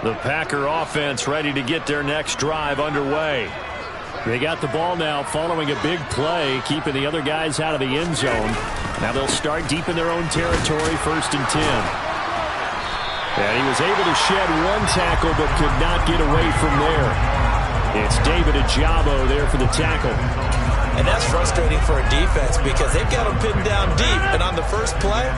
The Packer offense ready to get their next drive underway. They got the ball now following a big play, keeping the other guys out of the end zone. Now they'll start deep in their own territory, 1st and 10. And he was able to shed one tackle but could not get away from there. It's David Ajabo there for the tackle. And that's frustrating for a defense because they've got them pinned down deep. And on the first play,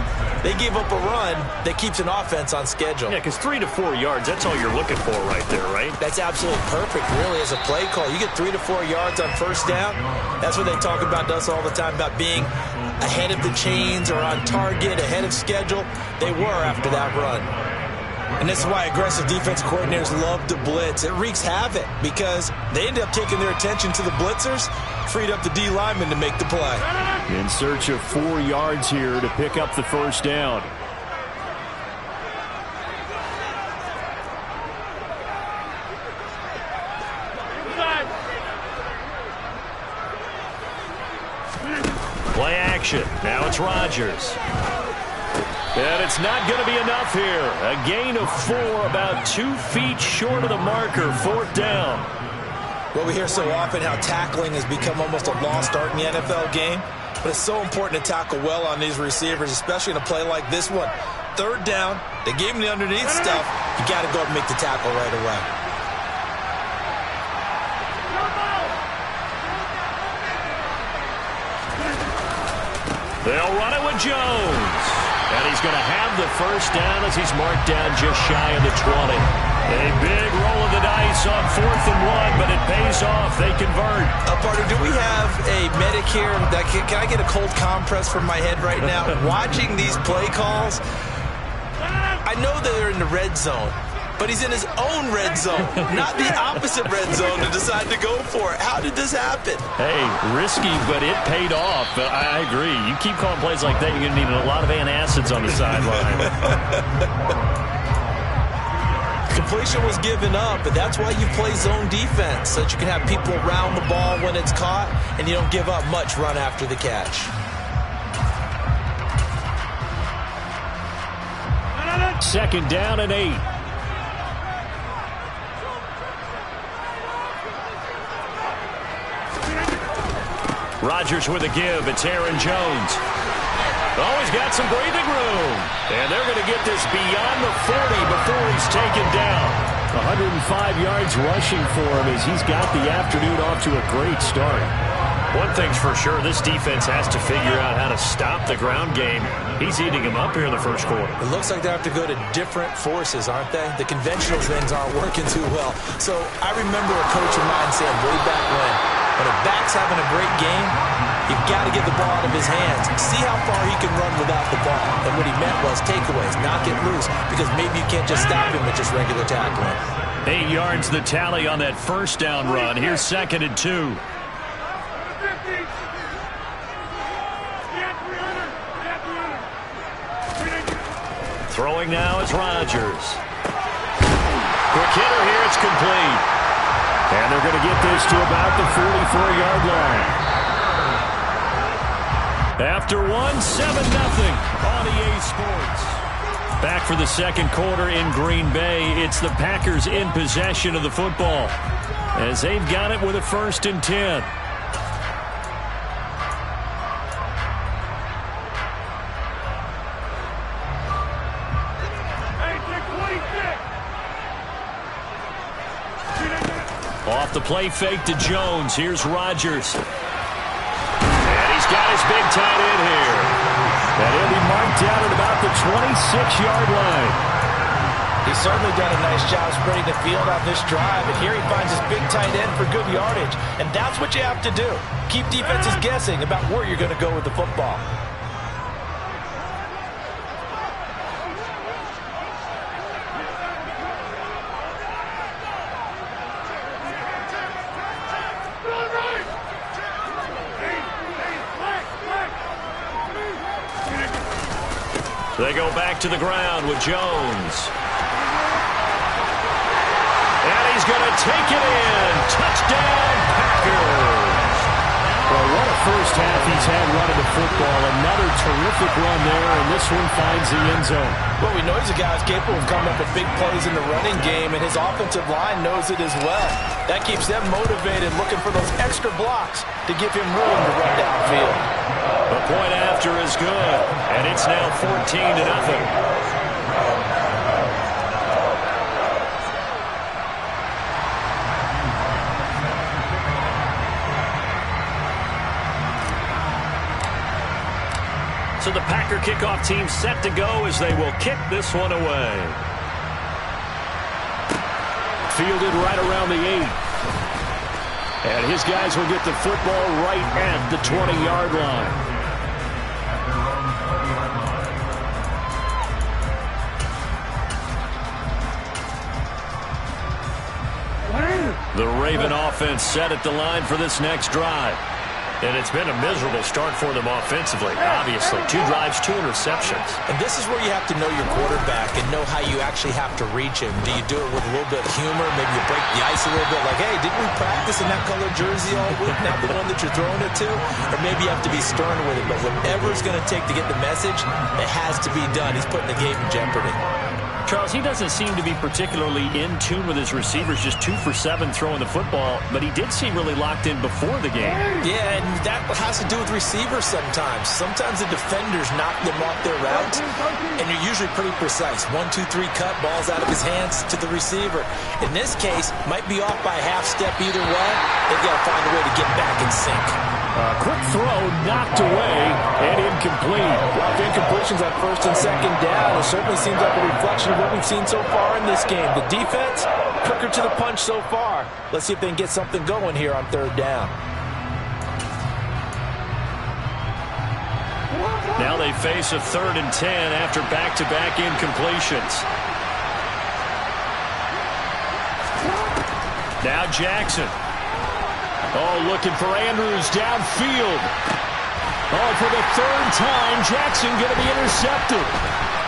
they gave up a run that keeps an offense on schedule. Yeah, because 3 to 4 yards, that's all you're looking for right there, right? That's absolutely perfect, really, as a play call. You get 3 to 4 yards on first down. That's what they talk about to us all the time, about being ahead of the chains or on target, ahead of schedule. They were after that run. And this is why aggressive defense coordinators love to blitz. It wreaks havoc because they end up taking their attention to the blitzers, freed up the D lineman to make the play. In search of 4 yards here to pick up the first down. Play action. Now it's Rodgers. And it's not going to be enough here. A gain of 4, about 2 feet short of the marker, 4th down. Well, we hear so often how tackling has become almost a lost art in the NFL game. But it's so important to tackle well on these receivers, especially in a play like this one. 3rd down, they gave him the underneath stuff. You got to go and make the tackle right away. They'll run it with Jones. And he's going to have the first down as he's marked down just shy of the 20. A big roll of the dice on 4th and 1, but it pays off. They convert. Partner, do we have a medic here? Can I get a cold compress from my head right now? Watching these play calls, I know they're in the red zone, but he's in his own red zone, not the opposite red zone to decide to go for it. How did this happen? Hey, risky, but it paid off. I agree. You keep calling plays like that, you're going to need a lot of antacids on the sideline. Completion was given up, but that's why you play zone defense, so that you can have people around the ball when it's caught, and you don't give up much run after the catch. Second down and 8. Rodgers with a give. It's Aaron Jones. Oh, he's got some breathing room. And they're going to get this beyond the 40 before he's taken down. 105 yards rushing for him as he's got the afternoon off to a great start. One thing's for sure, this defense has to figure out how to stop the ground game. He's eating them up here in the first quarter. It looks like they have to go to different forces, aren't they? The conventional things aren't working too well. So I remember a coach of mine saying way back when a back's having a great game, you've got to get the ball out of his hands. See how far he can run without the ball. And what he meant was takeaways, not get loose, because maybe you can't just stop him with just regular tackling. 8 yards the tally on that first down run. Here's 2nd and 2. Throwing now is Rodgers. Quick hitter here, it's complete. And they're going to get this to about the 44-yard line. After 7-0 on EA Sports. Back for the second quarter in Green Bay. It's the Packers in possession of the football as they've got it with a 1st and 10. Off the play fake to Jones. Here's Rodgers. And he's got his big tight end here. And he'll be marked down at about the 26-yard line. He's certainly done a nice job spreading the field on this drive. And here he finds his big tight end for good yardage. And that's what you have to do. Keep defenses guessing about where you're going to go with the football. They go back to the ground with Jones. And he's going to take it in. Touchdown, Packers. Well, what a first half he's had running the football. Another terrific run there, and this one finds the end zone. Well, we know he's a guy who's capable of coming up with big plays in the running game, and his offensive line knows it as well. That keeps them motivated, looking for those extra blocks to give him room to run downfield. The point after is good, and it's now 14-0. So the Packer kickoff team set to go as they will kick this one away. Fielded right around the 8. And his guys will get the football right at the 20-yard line. The Raven offense set at the line for this next drive. And it's been a miserable start for them offensively, obviously. 2 drives, 2 interceptions. And this is where you have to know your quarterback and know how you actually have to reach him. Do you do it with a little bit of humor? Maybe you break the ice a little bit, like, hey, didn't we practice in that colored jersey all week, not the one that you're throwing it to? Or maybe you have to be stern with it. But whatever it's going to take to get the message, it has to be done. He's putting the game in jeopardy. Charles, he doesn't seem to be particularly in tune with his receivers, just 2 for 7 throwing the football, but he did seem really locked in before the game. Yeah, and that has to do with receivers sometimes. Sometimes the defenders knock them off their routes, and you're usually pretty precise. 1, 2, 3 cut, ball's out of his hands to the receiver. In this case, might be off by a half step either way. They've got to find a way to get back in sync. Quick throw, knocked away, and incomplete. A lot of incompletions on 1st and 2nd down. It certainly seems like a reflection of what we've seen so far in this game. The defense, quicker to the punch so far. Let's see if they can get something going here on 3rd down. Now they face a 3rd and 10 after back-to-back incompletions. Now Jackson. Oh, looking for Andrews downfield. Oh, for the 3rd time, Jackson going to be intercepted.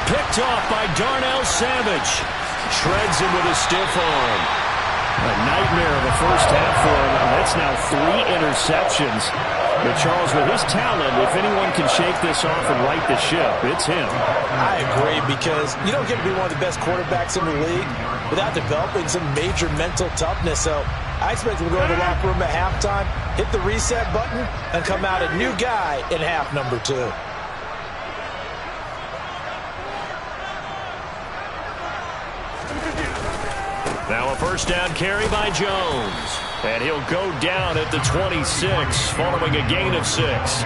Picked off by Darnell Savage. Shreds him with a stiff arm. A nightmare of a first half for him. That's now 3 interceptions. But Charles, with his talent, if anyone can shake this off and right the ship, it's him. I agree, because you don't get to be one of the best quarterbacks in the league without developing some major mental toughness. So I expect him to go to the locker room at halftime, hit the reset button, and come out a new guy in half number 2. Now a first down carry by Jones. And he'll go down at the 26 following a gain of 6.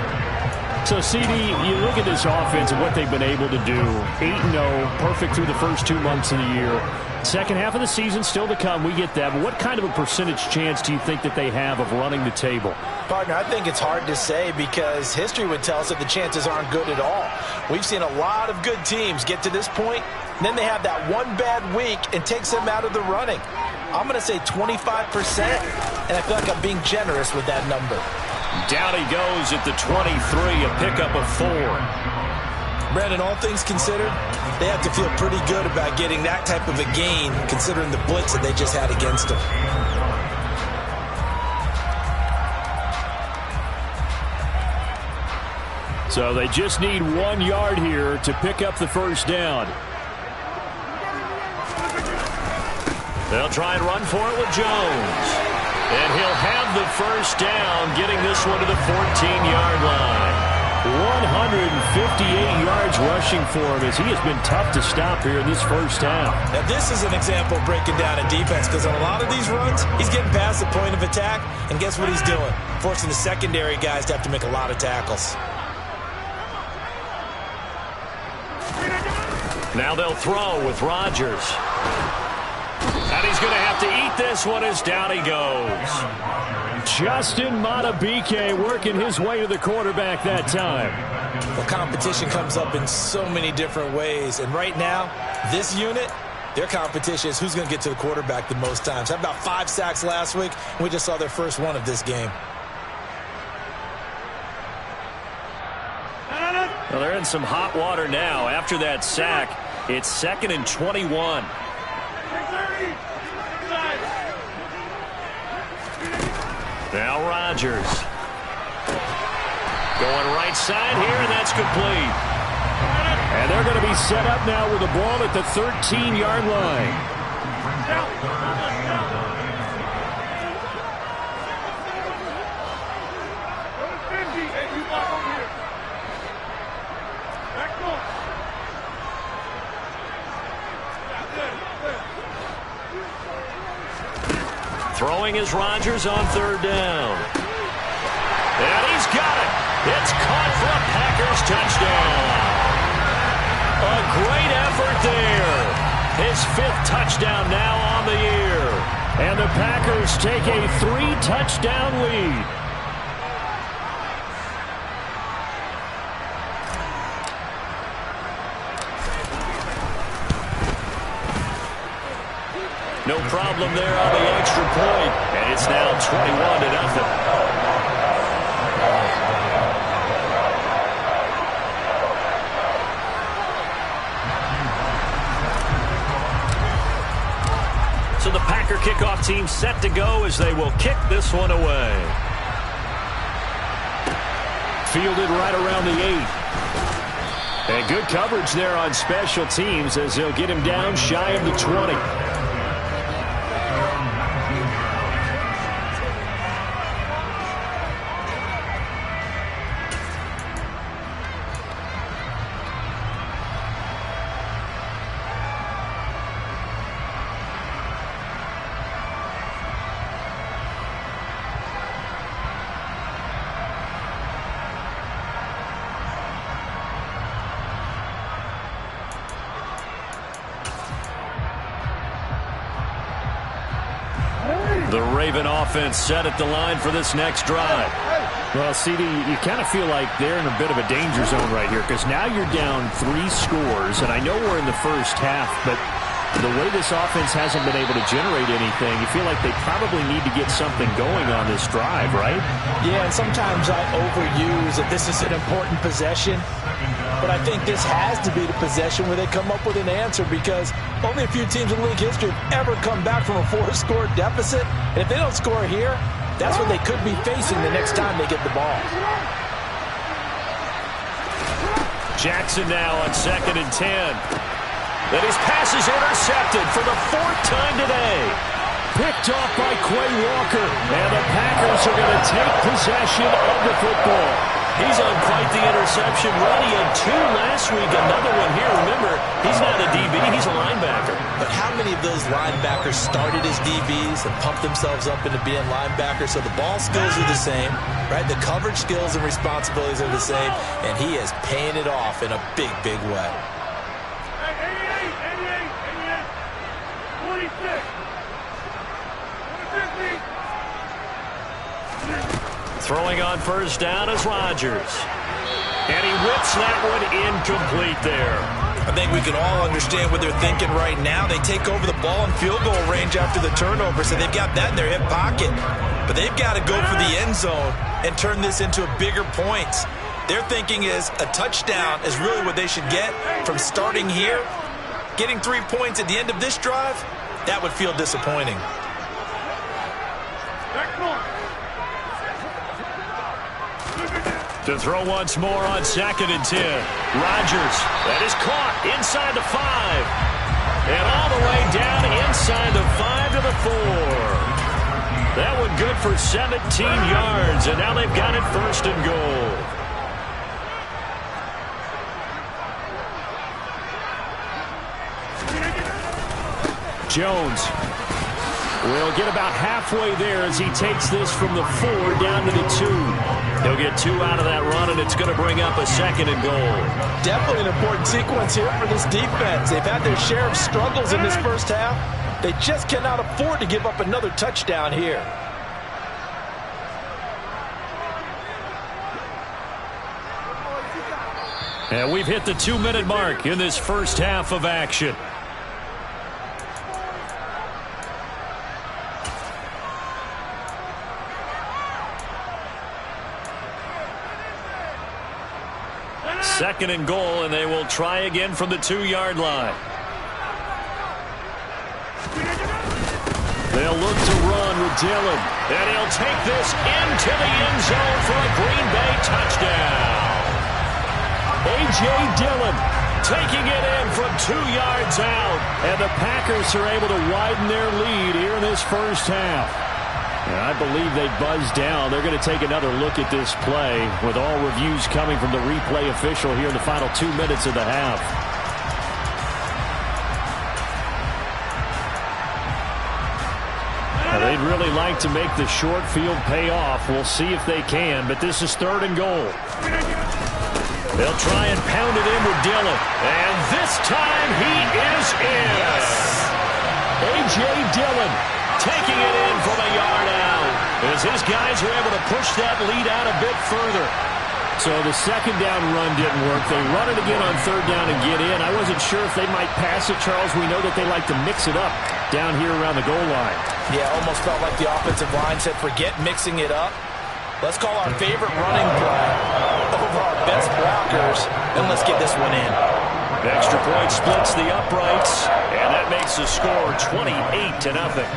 So, CD, you look at this offense and what they've been able to do. 8-0, perfect through the first 2 months of the year. Second half of the season still to come. We get that. But what kind of a percentage chance do you think that they have of running the table? Partner, I think it's hard to say, because history would tell us that the chances aren't good at all. We've seen a lot of good teams get to this point, and then they have that one bad week and takes them out of the running. I'm going to say 25%, and I feel like I'm being generous with that number. Down he goes at the 23, a pickup of 4. Brandon, all things considered, they have to feel pretty good about getting that type of a gain, considering the blitz that they just had against them. So they just need 1 yard here to pick up the first down. They'll try and run for it with Jones. And he'll have the first down, getting this one to the 14-yard line. 158 yards rushing for him, as he has been tough to stop here in this first half. Now, this is an example of breaking down a defense, because on a lot of these runs, he's getting past the point of attack, and guess what he's doing? Forcing the secondary guys to have to make a lot of tackles. Now they'll throw with Rodgers. And he's going to have to eat this one as down he goes. Justin Madubuike working his way to the quarterback that time. Well, competition comes up in so many different ways. And right now, this unit, their competition is who's going to get to the quarterback the most times. Had about 5 sacks last week, and we just saw their first one of this game. Well, they're in some hot water now. After that sack, it's 2nd and 21. Now Rodgers. Going right side here, and that's complete. And they're going to be set up now with the ball at the 13-yard line. Throwing is Rodgers on third down. And he's got it. It's caught for a Packers touchdown. A great effort there. His 5th touchdown now on the year. And the Packers take a 3-touchdown lead. No problem there on the extra point. And it's now 21-0. So the Packer kickoff team set to go as they will kick this one away. Fielded right around the 8. And good coverage there on special teams as they'll get him down shy of the 20. The Raven offense set at the line for this next drive. Well, CD, you kind of feel like they're in a bit of a danger zone right here because now you're down 3 scores, and I know we're in the first half, but the way this offense hasn't been able to generate anything, you feel like they probably need to get something going on this drive, right? Yeah, and sometimes I overuse that this is an important possession, but I think this has to be the possession where they come up with an answer because only a few teams in league history have ever come back from a 4-score deficit, and if they don't score here, that's what they could be facing the next time they get the ball. Jackson now on 2nd and 10. Then his pass is intercepted for the 4th time today. Picked off by Quay Walker. And the Packers are going to take possession of the football. He's on quite the interception run. He had 2 last week. Another one here. Remember, he's not a DB. He's a linebacker. But how many of those linebackers started as DBs and pumped themselves up into being linebackers? So the ball skills are the same, right? The coverage skills and responsibilities are the same. And he is paying it off in a big, big way. Throwing on first down is Rodgers. And he whips that one incomplete there. I think we can all understand what they're thinking right now. They take over the ball in field goal range after the turnover, so they've got that in their hip pocket. But they've got to go for the end zone and turn this into a bigger points. Their thinking is a touchdown is really what they should get from starting here. Getting 3 points at the end of this drive, that would feel disappointing. To throw once more on 2nd and 10. Rodgers, that is caught inside the 5. And all the way down inside the 5 to the 4. That one good for 17 yards, and now they've got it 1st and goal. Jones will get about halfway there as he takes this from the 4 down to the 2. He'll get 2 out of that run, and it's going to bring up a 2nd and goal. Definitely an important sequence here for this defense. They've had their share of struggles in this first half. They just cannot afford to give up another touchdown here. And we've hit the 2-minute mark in this first half of action. Second and goal, and they will try again from the 2-yard line. They'll look to run with Dillon. And he'll take this into the end zone for a Green Bay touchdown. A.J. Dillon taking it in from 2 yards out. And the Packers are able to widen their lead here in this first half. And I believe they buzzed down. They're going to take another look at this play with all reviews coming from the replay official here in the final 2 minutes of the half. Now, they'd really like to make the short field pay off. We'll see if they can, but this is 3rd and goal. They'll try and pound it in with Dillon. And this time he is in. Yes. A.J. Dillon taking it in from a yard out as his guys are able to push that lead out a bit further. So the second down run didn't work. They run it again on 3rd down and get in. I wasn't sure if they might pass it, Charles. We know that they like to mix it up down here around the goal line. Yeah, almost felt like the offensive line said, forget mixing it up. Let's call our favorite running play over our best blockers, and let's get this one in. Extra point splits the uprights, and that makes the score 28-0.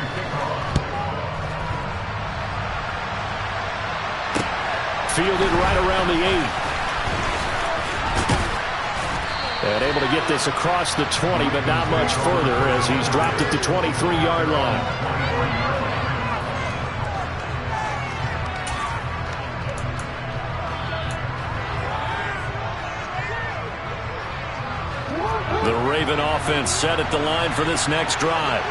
Fielded right around the 8. And able to get this across the 20, but not much further as he's dropped it to 23-yard line. The Raven offense set at the line for this next drive.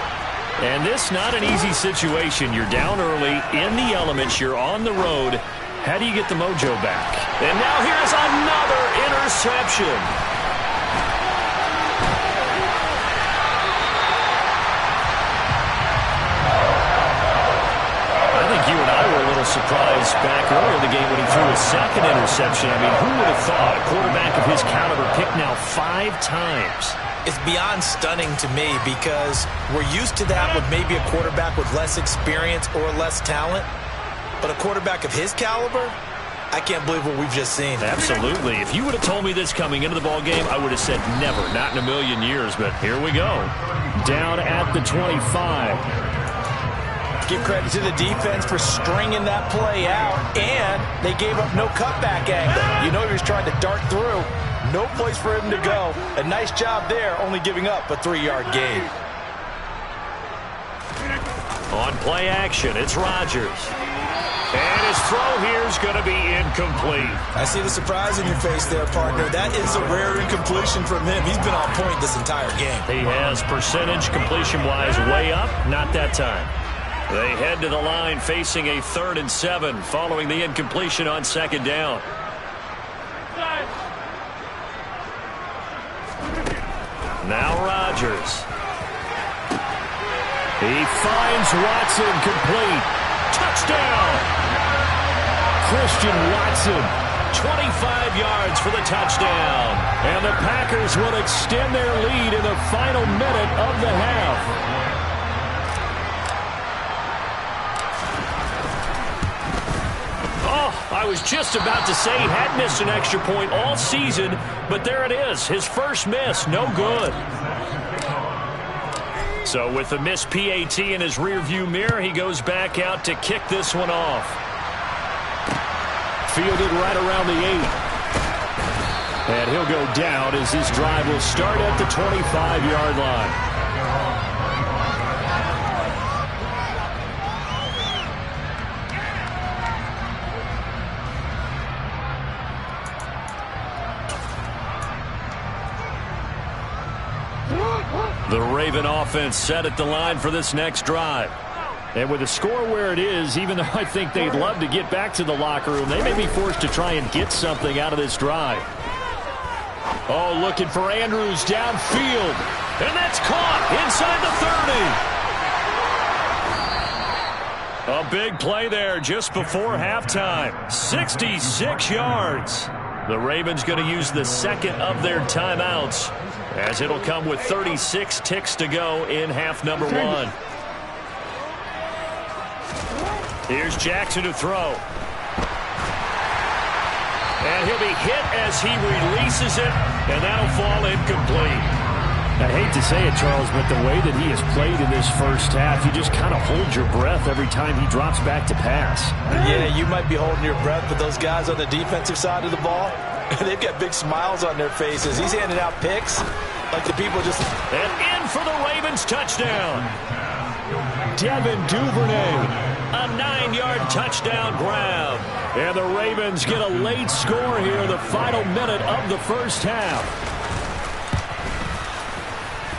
And this not an easy situation. You're down early, in the elements, you're on the road. How do you get the mojo back? And now here's another interception. I think you and I were a little surprised back earlier in the game when he threw his second interception. I mean, who would have thought a quarterback of his caliber picked now 5 times? It's beyond stunning to me because we're used to that with maybe a quarterback with less experience or less talent. But a quarterback of his caliber, I can't believe what we've just seen. Absolutely. If you would have told me this coming into the ball game, I would have said never, not in a million years. But here we go. Down at the 25. Give credit to the defense for stringing that play out, and they gave up no cutback angle. You know he was trying to dart through. No place for him to go. A nice job there, only giving up a 3-yard gain. On play action, it's Rodgers. And his throw here is going to be incomplete. I see the surprise in your face there, partner. That is a rare incompletion from him. He's been on point this entire game. He has percentage completion-wise way up. Not that time. They head to the line facing a 3rd and 7 following the incompletion on 2nd down. Now Rodgers. He finds Watson complete. Touchdown! Christian Watson, 25 yards for the touchdown. And the Packers will extend their lead in the final minute of the half. I was just about to say he had missed an extra point all season, but there it is. His first miss, no good. So with the missed PAT in his rearview mirror, he goes back out to kick this one off. Fielded right around the 8. And he'll go down as this drive will start at the 25-yard line. The Raven offense set at the line for this next drive. And with the score where it is, even though I think they'd love to get back to the locker room, they may be forced to try and get something out of this drive. Oh, looking for Andrews downfield. And that's caught inside the 30. A big play there just before halftime. 66 yards. The Ravens going to use the second of their timeouts, as it'll come with 36 ticks to go in half number 1. Here's Jackson to throw. And he'll be hit as he releases it, and that'll fall incomplete. I hate to say it, Charles, but the way that he has played in this first half, you just kind of hold your breath every time he drops back to pass. Yeah, you might be holding your breath, but those guys on the defensive side of the ball, they've got big smiles on their faces. He's handing out picks like the people just... And in for the Ravens touchdown. Devin Duvernay, a 9-yard touchdown grab. And the Ravens get a late score here in the final minute of the first half.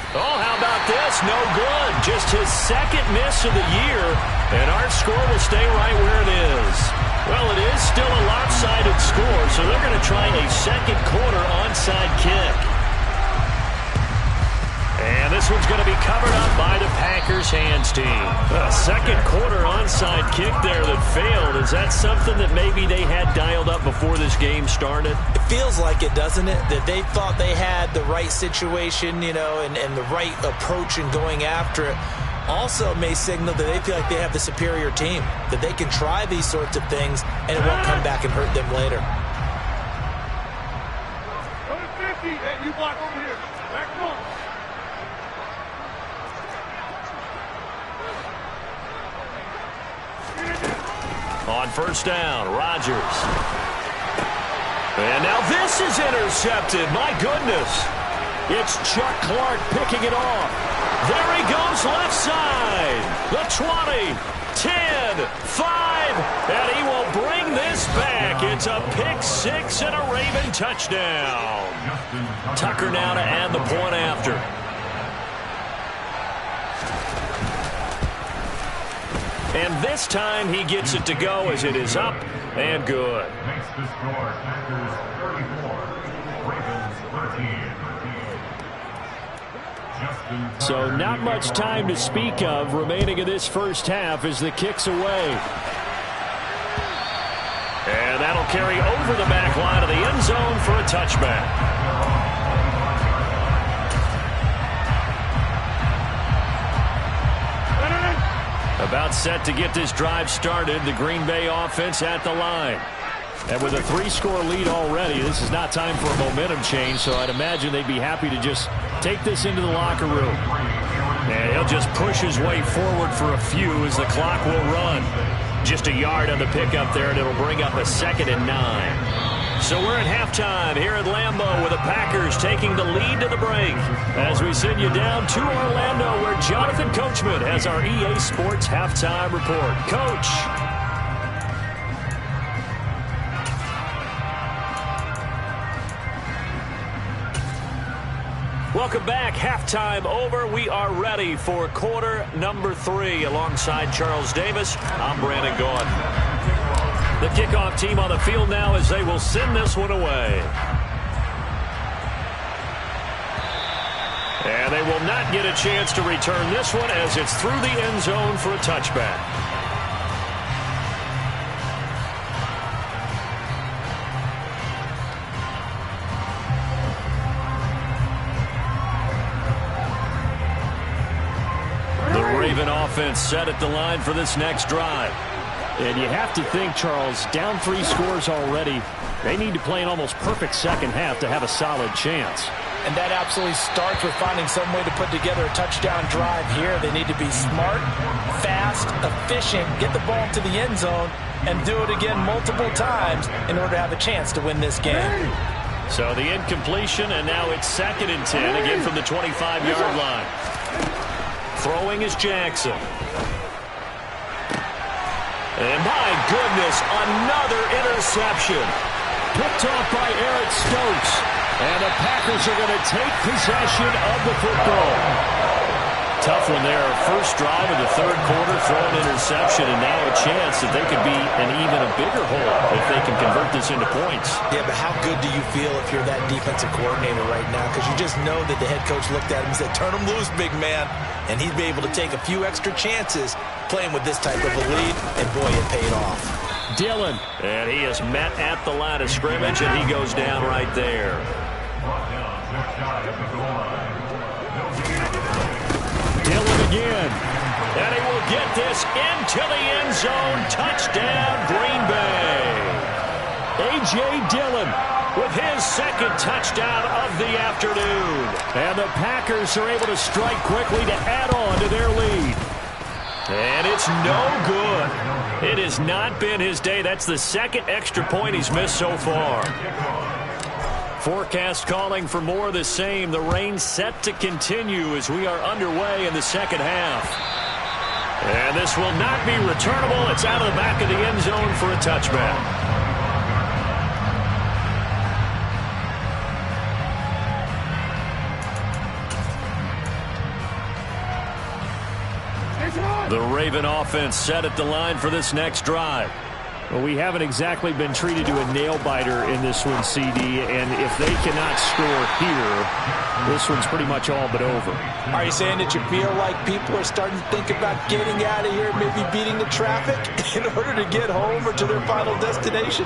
Oh, how about this? No good. Just his second miss of the year, and our score will stay right where it is. Well, it is still a lopsided score, so they're going to try a second quarter onside kick. And this one's going to be covered up by the Packers hands team. A second quarter onside kick there that failed. Is that something that maybe they had dialed up before this game started? It feels like it, doesn't it? That they thought they had the right situation, you know, and the right approach in going after it. Also may signal that they feel like they have the superior team, that they can try these sorts of things and it won't come back and hurt them later. Go to 50, and you block over here. Back one. On first down, Rodgers. And now this is intercepted. My goodness. It's Chuck Clark picking it off. There he goes left side. The 20, 10, 5, and he will bring this back. It's a pick six and a Raven touchdown. Tucker now to add the point after. And this time he gets it to go as it is up and good. Makes the score Packers 34, Ravens 13. So not much time to speak of remaining in this first half as the kick's away. And that'll carry over the back line of the end zone for a touchback. About set to get this drive started, the Green Bay offense at the line. And with a 3-score lead already, this is not time for a momentum change, so I'd imagine they'd be happy to just take this into the locker room. And he'll just push his way forward for a few as the clock will run. Just a yard on the pickup there, and it'll bring up a 2nd and 9. So we're at halftime here at Lambeau with the Packers taking the lead to the break. As we send you down to Orlando where Jonathan Coachman has our EA Sports halftime report. Coach. Welcome back. Halftime over. We are ready for quarter number 3 alongside Charles Davis. I'm Brandon Gaudin. The kickoff team on the field now as they will send this one away. And they will not get a chance to return this one as it's through the end zone for a touchback. The Raven offense set at the line for this next drive. And you have to think, Charles, down 3 scores already. They need to play an almost perfect second half to have a solid chance. And that absolutely starts with finding some way to put together a touchdown drive here. They need to be smart, fast, efficient, get the ball to the end zone, and do it again multiple times in order to have a chance to win this game. So the incompletion, and now it's 2nd and 10, again from the 25-yard line. Throwing is Jackson. And my goodness, another interception. Picked off by Eric Stokes. And the Packers are going to take possession of the football. Tough one there. First drive of the 3rd quarter, throw an interception, and now a chance that they could be in even a bigger hole if they can convert this into points. Yeah, but how good do you feel if you're that defensive coordinator right now? Because you just know that the head coach looked at him and said, turn him loose, big man. And he'd be able to take a few extra chances playing with this type of a lead, and boy, it paid off. Dillon. And he is met at the line of scrimmage, and he goes down right there. Dillon again. And he will get this into the end zone. Touchdown, Green Bay. A.J. Dillon with his second touchdown of the afternoon. And the Packers are able to strike quickly to add on to their lead. And it's no good. It has not been his day. That's the second extra point he's missed so far. Forecast calling for more of the same. The rain set to continue as we are underway in the second half. And this will not be returnable. It's out of the back of the end zone for a touchback. The Raven offense set at the line for this next drive. Well, we haven't exactly been treated to a nail-biter in this one, CD, and if they cannot score here, this one's pretty much all but over. Are you saying that you feel like people are starting to think about getting out of here, maybe beating the traffic in order to get home or to their final destination?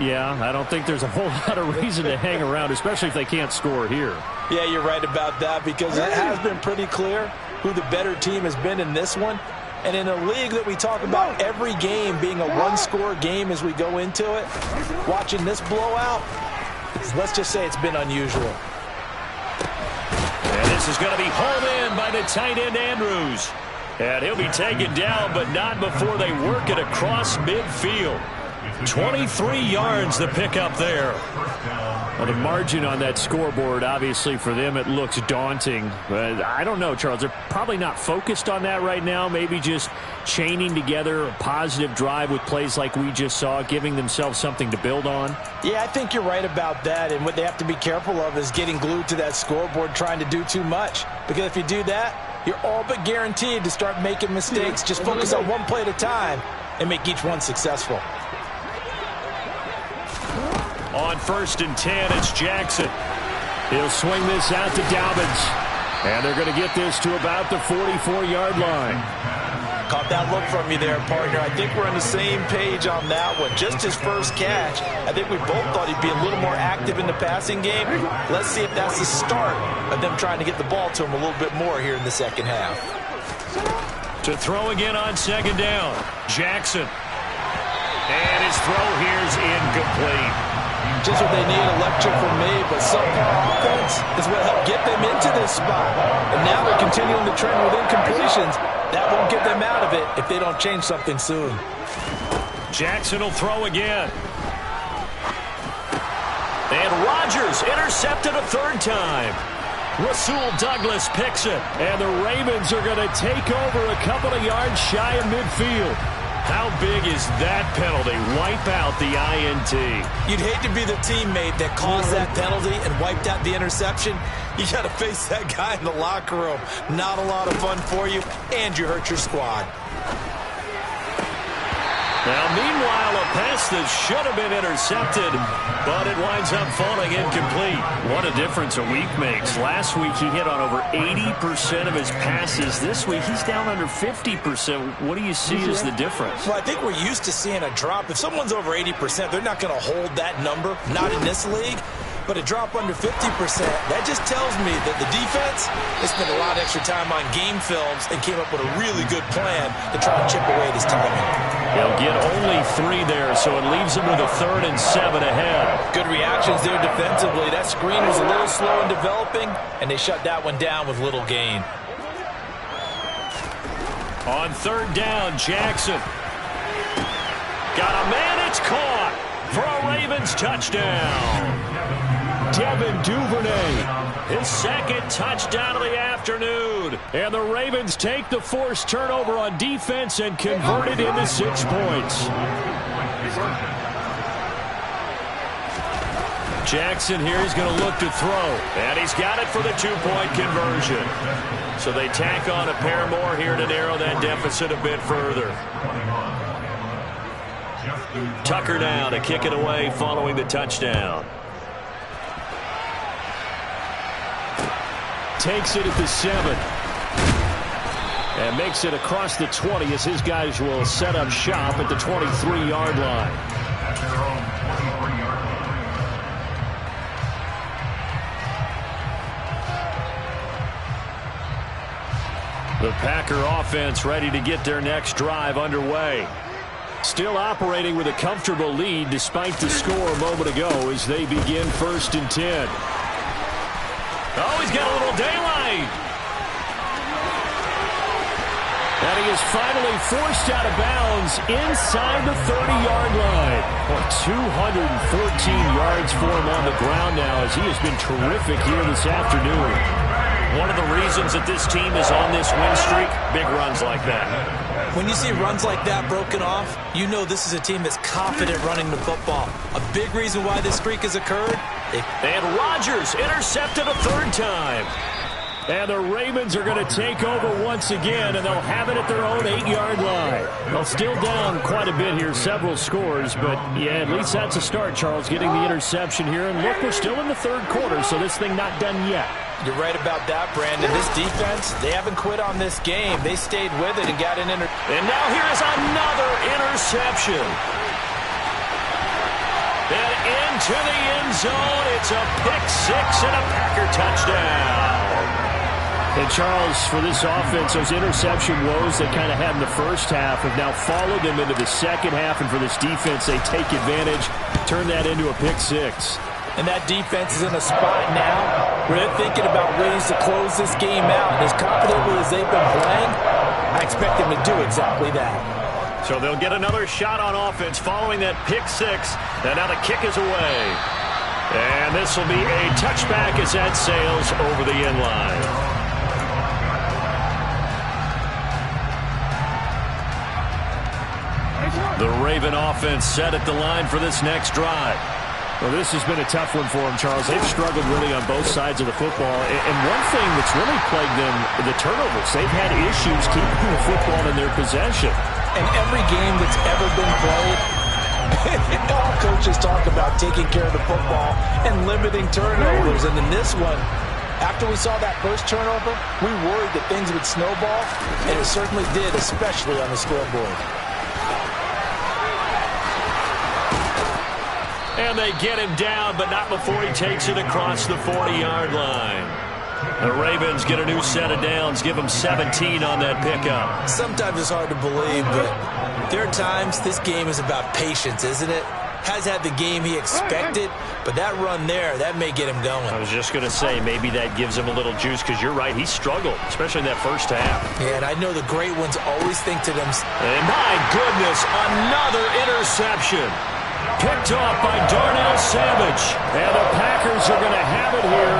Yeah, I don't think there's a whole lot of reason to hang around, especially if they can't score here. Yeah, you're right about that, because it has been pretty clear who the better team has been in this one. And in a league that we talk about every game being a one-score game as we go into it, watching this blowout, let's just say it's been unusual. And this is going to be hauled in by the tight end Andrews. And he'll be taken down, but not before they work it across midfield. 23 yards the pickup there. Well, the margin on that scoreboard, obviously for them it looks daunting. But I don't know, Charles. They're probably not focused on that right now. Maybe just chaining together a positive drive with plays like we just saw, giving themselves something to build on. Yeah, I think you're right about that. And what they have to be careful of is getting glued to that scoreboard trying to do too much. Because if you do that, you're all but guaranteed to start making mistakes. Just focus on one play at a time and make each one successful. On 1st and 10, it's Jackson. He'll swing this out to Dobbins. And they're going to get this to about the 44-yard line. Caught that look from you there, partner. I think we're on the same page on that one. Just his first catch. I think we both thought he'd be a little more active in the passing game. Let's see if that's the start of them trying to get the ball to him a little bit more here in the second half. To throw again on 2nd down, Jackson. And his throw here's incomplete. Just what they need, a lecture from me, but subpar offense is what helped get them into this spot. And now they're continuing the trend with incompletions. That won't get them out of it if they don't change something soon. Jackson will throw again. And Rodgers intercepted a 3rd time. Rasul Douglas picks it. And the Ravens are going to take over a couple of yards shy of midfield. How big is that penalty? Wipe out the INT. You'd hate to be the teammate that caused that penalty and wiped out the interception. You got to face that guy in the locker room. Not a lot of fun for you, and you hurt your squad. Now, meanwhile, a pass that should have been intercepted, but it winds up falling incomplete. What a difference a week makes. Last week, he hit on over 80% of his passes. This week, he's down under 50%. What do you see as the difference? Well, I think we're used to seeing a drop. If someone's over 80%, they're not going to hold that number, not in this league. But a drop under 50%, that just tells me that the defense has spent a lot of extra time on game films and came up with a really good plan to try to chip away this timing. They'll get only 3 there, so it leaves them with a 3rd and 7 ahead. Good reactions there defensively. That screen was a little slow in developing, and they shut that one down with little gain. On 3rd down, Jackson. Got a man, it's caught for a Ravens touchdown. Devin Duvernay, his 2nd touchdown of the afternoon. And the Ravens take the forced turnover on defense and convert it into 6 points. Jackson here, he's going to look to throw. And he's got it for the 2-point conversion. So they tack on a pair more here to narrow that deficit a bit further. Tucker now to kick it away following the touchdown. Takes it at the 7. And makes it across the 20 as his guys will set up shop at the 23-yard line. The Packer offense ready to get their next drive underway. Still operating with a comfortable lead despite the score a moment ago as they begin 1st and 10. Oh, he's got a little daylight. And he is finally forced out of bounds inside the 30-yard line. 214 yards for him on the ground now as he has been terrific here this afternoon. One of the reasons that this team is on this win streak, big runs like that. When you see runs like that broken off, you know this is a team that's confident running the football. A big reason why this streak has occurred. And Rodgers intercepted a 3rd time. And the Ravens are going to take over once again, and they'll have it at their own 8-yard line. They'll still down quite a bit here, several scores, but yeah, at least that's a start, Charles, getting the interception here. And look, we're still in the 3rd quarter, so this thing not done yet. You're right about that, Brandon. This defense, they haven't quit on this game. They stayed with it and got an And now here is another interception. And into the end zone, it's a pick 6 and a Packer touchdown. And Charles, for this offense, those interception woes they kind of had in the first half have now followed them into the second half. And for this defense, they take advantage, turn that into a pick 6. And that defense is in a spot now where they're thinking about ways to close this game out. And as confidently as they've been playing, I expect them to do exactly that. So they'll get another shot on offense following that pick 6. And now the kick is away. And this will be a touchback as that sails over the end line. The Raven offense set at the line for this next drive. Well, this has been a tough one for them, Charles. They've struggled really on both sides of the football. And one thing that's really plagued them, the turnovers. They've had issues keeping the football in their possession. And every game that's ever been played, all coaches talk about taking care of the football and limiting turnovers. And in this one, after we saw that first turnover, we worried that things would snowball, and it certainly did, especially on the scoreboard. And they get him down, but not before he takes it across the 40-yard line. The Ravens get a new set of downs, give them 17 on that pickup. Sometimes it's hard to believe, but there are times this game is about patience, isn't it? Has had the game he expected, but that run there, that may get him going. I was just going to say, maybe that gives him a little juice, because you're right, he struggled, especially in that first half. Yeah, and I know the great ones always think to themselves. And my goodness, another interception. Picked off by Darnell Savage. And the Packers are going to have it here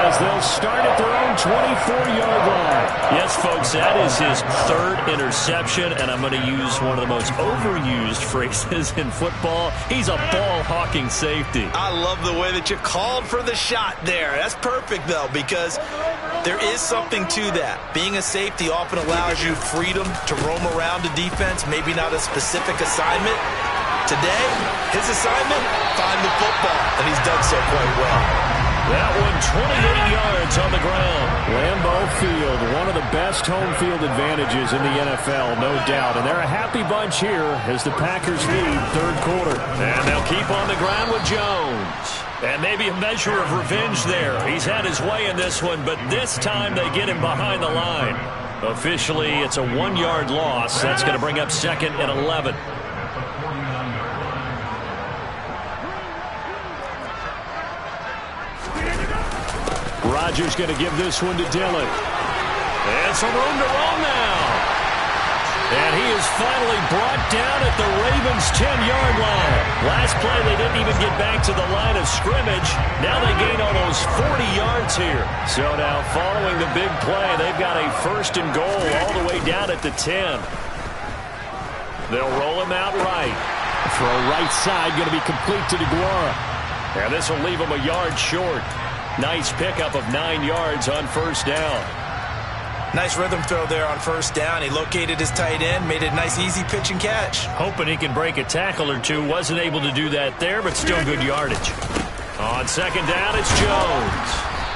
as they'll start at their own 24-yard line. Yes, folks, that is his 3rd interception, and I'm going to use one of the most overused phrases in football. He's a ball-hawking safety. I love the way that you called for the shot there. That's perfect, though, because there is something to that. Being a safety often allows you freedom to roam around the defense, maybe not a specific assignment. Today, his assignment, find the football, and he's done so quite well. That one, 28 yards on the ground. Lambeau Field, one of the best home field advantages in the NFL, no doubt. And they're a happy bunch here as the Packers lead 3rd quarter. And they'll keep on the ground with Jones. And maybe a measure of revenge there. He's had his way in this one, but this time they get him behind the line. Officially, it's a 1-yard loss. That's going to bring up 2nd and 11. Rodgers going to give this one to Dillon. And some room to roam now. And he is finally brought down at the Ravens' 10-yard line. Last play, they didn't even get back to the line of scrimmage. Now they gain almost 40 yards here. So now, following the big play, they've got a 1st and goal all the way down at the 10. They'll roll him out right. Throw right side, going to be complete to DeGuara. And this will leave him a yard short. Nice pickup of 9 yards on 1st down. Nice rhythm throw there on 1st down. He located his tight end, made a nice easy pitch and catch. Hoping he can break a tackle or two. Wasn't able to do that there, but still good yardage. On 2nd down, it's Jones.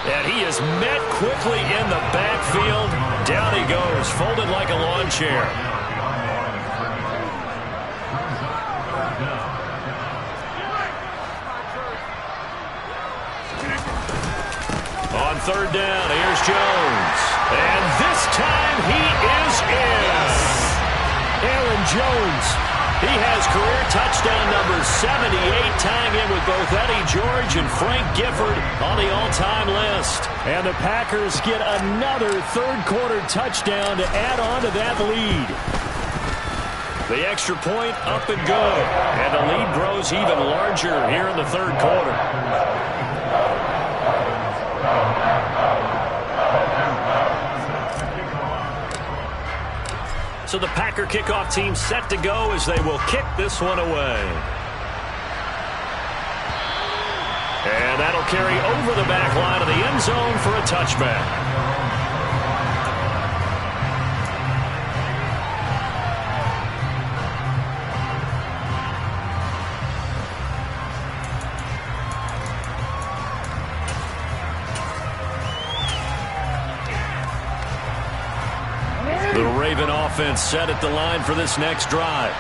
And he is met quickly in the backfield. Down he goes, folded like a lawn chair. On 3rd down, here's Jones. And this time he is in. Aaron Jones He has career touchdown number 78, tying in with both Eddie George and Frank Gifford on the all-time list. And the Packers get another third-quarter touchdown to add on to that lead. The extra point up and good. And the lead grows even larger here in the third quarter. So the Packer kickoff team set to go as they will kick this one away. And that'll carry over the back line of the end zone for a touchback. The Raven offense set at the line for this next drive.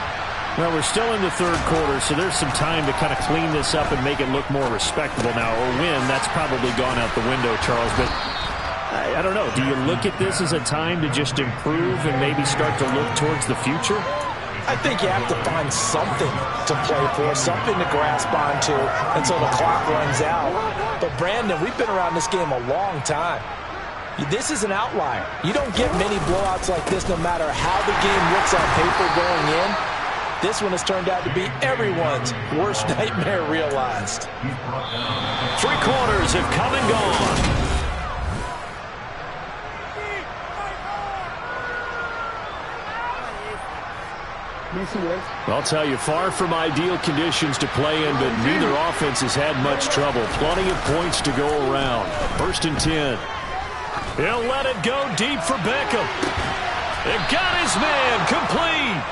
Well, we're still in the third quarter, so there's some time to kind of clean this up and make it look more respectable now. Or win, that's probably gone out the window, Charles. But I don't know. Do you look at this as a time to just improve and maybe start to look towards the future? I think you have to find something to play for, something to grasp onto until the clock runs out. But, Brandon, we've been around this game a long time. This is an outlier. You don't get many blowouts like this no matter how the game looks on paper going in. This one has turned out to be everyone's worst nightmare realized. 3 quarters have come and gone. I'll tell you, far from ideal conditions to play in, but neither offense has had much trouble. Plenty of points to go around. 1st and 10. He'll let it go deep for Beckham. It got his man complete.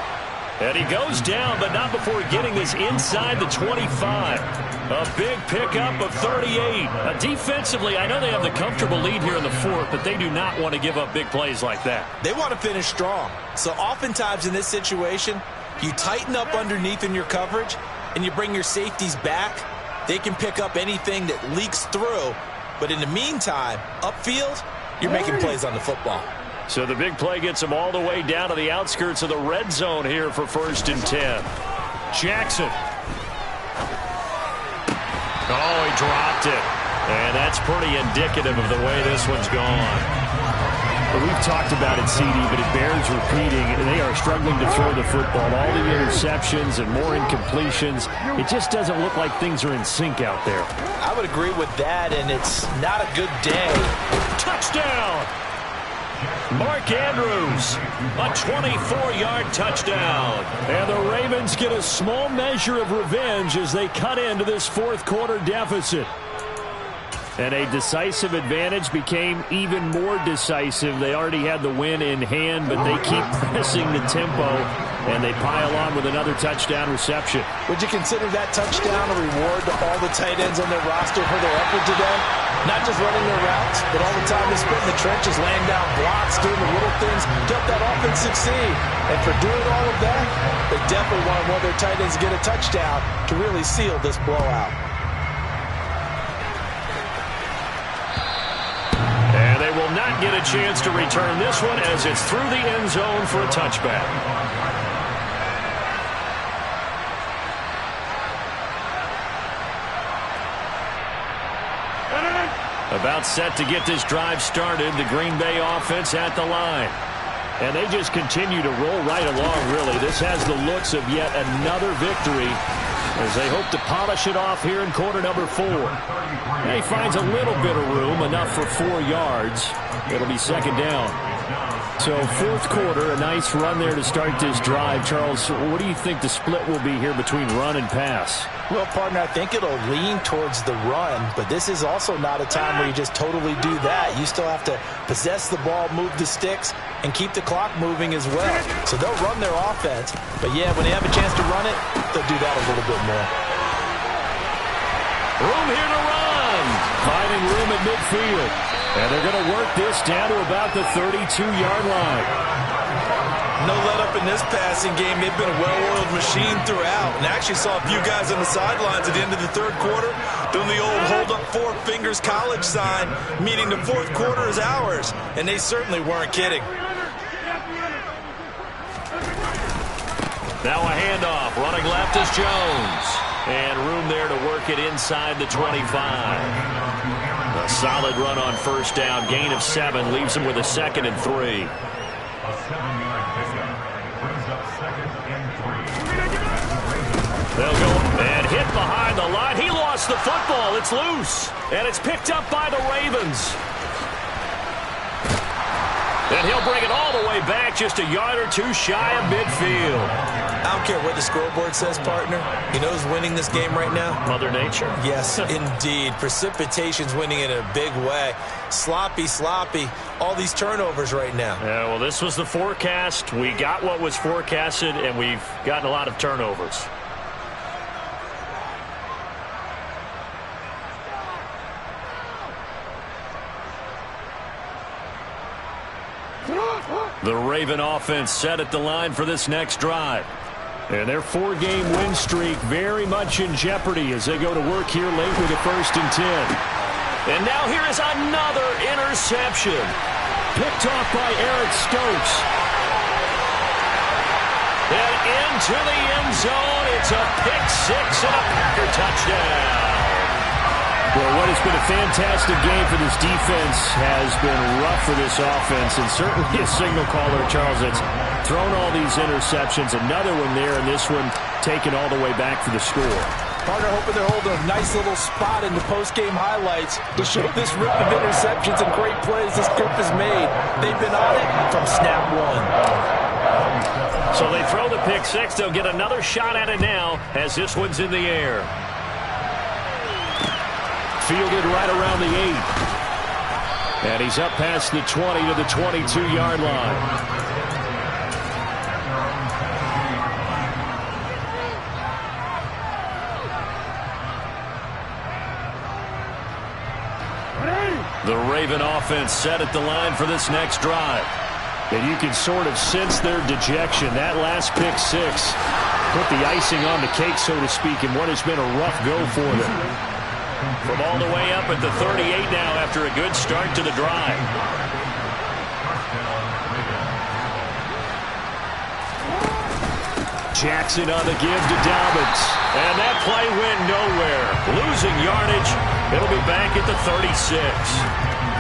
And he goes down, but not before getting this inside the 25. A big pickup of 38. Defensively, I know they have the comfortable lead here in the fourth, but they do not want to give up big plays like that. They want to finish strong. So oftentimes in this situation, you tighten up underneath in your coverage, and you bring your safeties back. They can pick up anything that leaks through. But in the meantime, upfield, you're making plays on the football. So the big play gets him all the way down to the outskirts of the red zone here for 1st and 10. Jackson. Oh, he dropped it. And that's pretty indicative of the way this one's gone. Well, we've talked about it, CD, but it bears repeating. They are struggling to throw the football. All the interceptions and more incompletions. It just doesn't look like things are in sync out there. I would agree with that, and it's not a good day. Touchdown! Mark Andrews, a 24-yard touchdown. And the Ravens get a small measure of revenge as they cut into this fourth quarter deficit. And a decisive advantage became even more decisive. They already had the win in hand, but they keep pressing the tempo, and they pile on with another touchdown reception. Would you consider that touchdown a reward to all the tight ends on their roster for their effort today? Not just running their routes, but all the time they spent in the trenches, laying down blocks, doing the little things to help that offense succeed. And for doing all of that, they definitely wanted one of their tight ends to get a touchdown to really seal this blowout. And they will not get a chance to return this one as it's through the end zone for a touchback. About set to get this drive started, the Green Bay offense at the line. And they just continue to roll right along, really. This has the looks of yet another victory as they hope to polish it off here in quarter number 4. And he finds a little bit of room, enough for 4 yards. It'll be 2nd down. So fourth quarter, a nice run there to start this drive. Charles, what do you think the split will be here between run and pass? Well, partner, I think it'll lean towards the run, but this is also not a time where you just totally do that. You still have to possess the ball, move the sticks, and keep the clock moving as well. So they'll run their offense, but yeah, when they have a chance to run it, they'll do that a little bit more. Room here to run. Finding room at midfield. And they're going to work this down to about the 32-yard line. No let up in this passing game. They've been a well-oiled machine throughout. And I actually saw a few guys on the sidelines at the end of the third quarter doing the old hold up 4 fingers college sign, meaning the fourth quarter is ours. And they certainly weren't kidding. Now a handoff. Running left is Jones. And room there to work it inside the 25. A solid run on first down. Gain of 7 leaves him with a 2nd and 3. A 7-yard pickup brings up 2nd and 3. They'll go and hit behind the line. He lost the football. It's loose. And it's picked up by the Ravens. And he'll bring it all the way back, just a yard or 2 shy of midfield. I don't care what the scoreboard says, partner. You know who's winning this game right now? Mother Nature. Yes, indeed. Precipitation's winning in a big way. Sloppy. All these turnovers right now. Yeah, well, this was the forecast. We got what was forecasted, and we've gotten a lot of turnovers. The Raven offense set at the line for this next drive. And their 4-game win streak very much in jeopardy as they go to work here late with a 1st and 10. And now here is another interception. Picked off by Eric Stokes. And into the end zone. It's a pick 6 and a Packer touchdown. Well, what has been a fantastic game for this defense has been rough for this offense, and certainly a signal caller, Charles, that's thrown all these interceptions. Another one there, and this one taken all the way back for the score. Partner hoping they're holding a nice little spot in the post-game highlights to show this rip of interceptions and great plays this group has made. They've been on it from snap 1. So they throw the pick 6. They'll get another shot at it now as this one's in the air. Fielded right around the 8. And he's up past the 20 to the 22-yard line. The Raven offense set at the line for this next drive. And you can sort of sense their dejection. That last pick 6 put the icing on the cake, so to speak, in what has been a rough go for them. From all the way up at the 38 now after a good start to the drive. Jackson on the give to Dobbins. And that play went nowhere. Losing yardage. It'll be back at the 36.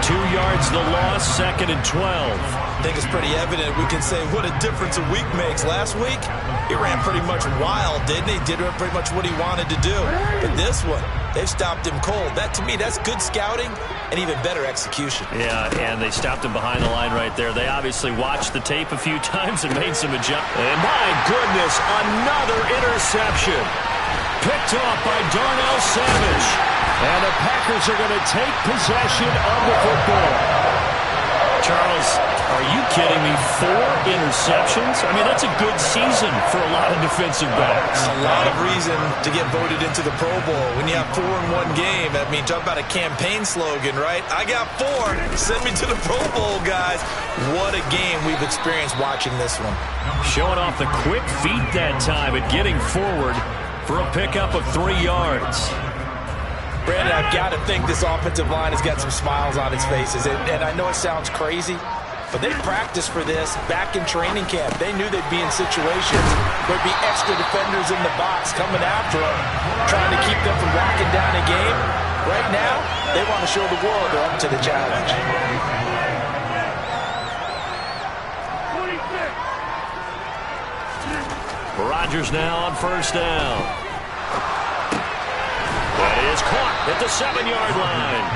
2 yards the loss, 2nd and 12. I think it's pretty evident we can say what a difference a week makes. Last week, he ran pretty much wild, didn't he? Did pretty much what he wanted to do. But this one, they've stopped him cold. That, to me, that's good scouting and even better execution. Yeah, and they stopped him behind the line right there. They obviously watched the tape a few times and made some adjustments. And my goodness, another interception. Picked off by Darnell Savage. And the Packers are going to take possession of the football. Charles, are you kidding me? 4 interceptions? I mean, that's a good season for a lot of defensive backs. A lot of reason to get voted into the Pro Bowl. When you have 4 in one game, I mean, talk about a campaign slogan, right? I got 4. Send me to the Pro Bowl, guys. What a game we've experienced watching this one. Showing off the quick feet that time and getting forward for a pickup of 3 yards. Brandon, I've got to think this offensive line has got some smiles on its faces. And I know it sounds crazy, but they practiced for this back in training camp. They knew they'd be in situations where there'd be extra defenders in the box coming after them, trying to keep them from locking down a game. Right now, they want to show the world they're up to the challenge. Rodgers now on first down. That is caught at the 7-yard line.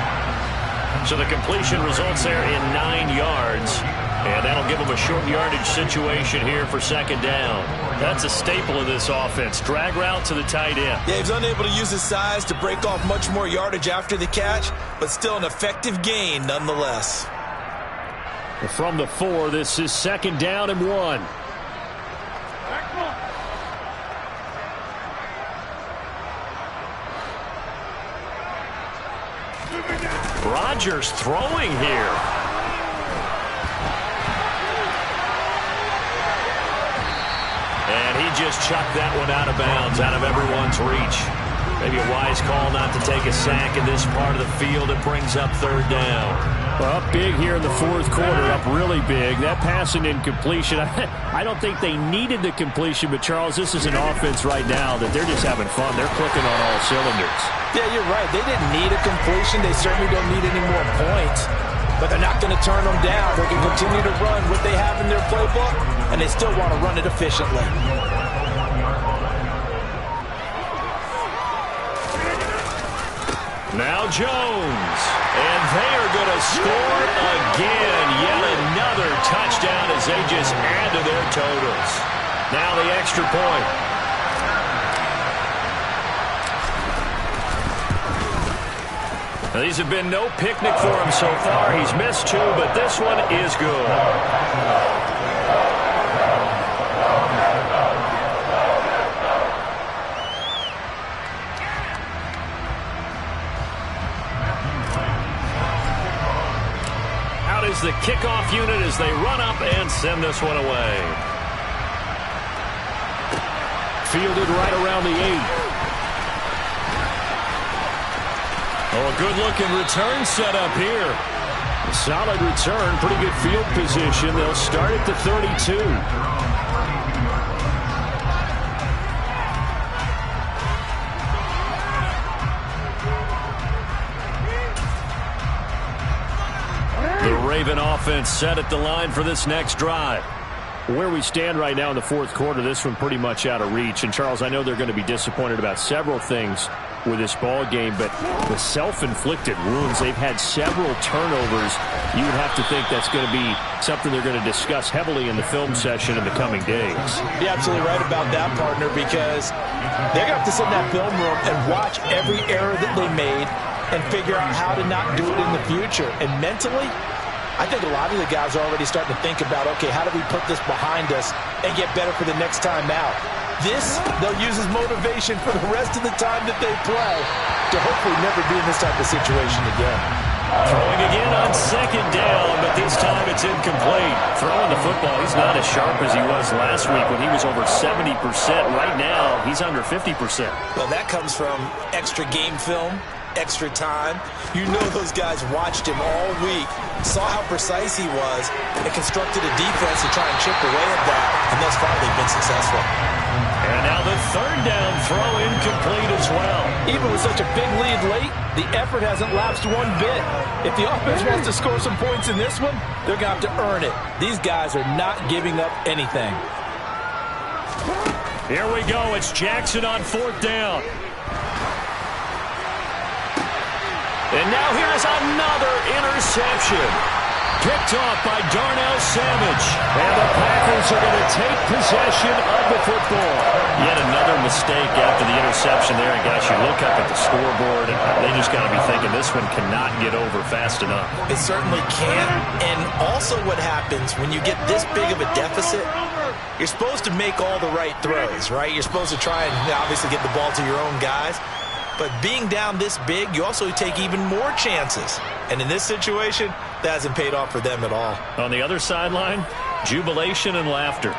So the completion results there in 9 yards. And that'll give them a short yardage situation here for 2nd down. That's a staple of this offense. Drag route to the tight end. Yeah, he's unable to use his size to break off much more yardage after the catch, but still an effective gain nonetheless. From the 4, this is 2nd down and 1. Rodgers throwing here. And he just chucked that one out of bounds, out of everyone's reach. Maybe a wise call not to take a sack in this part of the field. It brings up 3rd down. Well, up big here in the fourth quarter, up really big. That passing incompletion, I don't think they needed the completion, but Charles, this is an offense right now that they're just having fun. They're clicking on all cylinders. Yeah, you're right. They didn't need a completion. They certainly don't need any more points, but they're not going to turn them down. They can continue to run what they have in their playbook, and they still want to run it efficiently. Now Jones, and they are going to score again. Yet another touchdown as they just add to their totals. Now the extra point. Now, these have been no picnic for him so far. He's missed 2, but this one is good. Is the kickoff unit as they run up and send this one away. Fielded right around the 8. Oh, a good-looking return set up here. A solid return, pretty good field position. They'll start at the 32. Raven offense set at the line for this next drive. Where we stand right now in the fourth quarter, this one pretty much out of reach. And, Charles, I know they're going to be disappointed about several things with this ball game, but the self-inflicted wounds, they've had several turnovers. You would have to think that's going to be something they're going to discuss heavily in the film session in the coming days. You're absolutely right about that, partner, because they're going to have to sit in that film room and watch every error that they made and figure out how to not do it in the future. And mentally, I think a lot of the guys are already starting to think about, okay, how do we put this behind us and get better for the next time out? This, they'll use as motivation for the rest of the time that they play to hopefully never be in this type of situation again. Throwing again on second down, but this time it's incomplete. Throwing the football, he's not as sharp as he was last week when he was over 70%. Right now, he's under 50%. Well, that comes from extra game film, extra time. You know those guys watched him all week, saw how precise he was, and constructed a defense to try and chip away at that, and thus far they've been successful. And now the third down throw incomplete as well. Even with such a big lead late, the effort hasn't lapsed one bit. If the offense wants to score some points in this one, they're going to have to earn it. These guys are not giving up anything. Here we go. It's Jackson on fourth down. And now here is another interception. Picked off by Darnell Savage. And the Packers are going to take possession of the football. Yet another mistake after the interception there. And, guys, you look up at the scoreboard, and they just got to be thinking this one cannot get over fast enough. It certainly can. And also what happens when you get this big of a deficit, you're supposed to make all the right throws, right? You're supposed to try and obviously get the ball to your own guys. But being down this big, you also take even more chances. And in this situation, that hasn't paid off for them at all. On the other sideline, jubilation and laughter.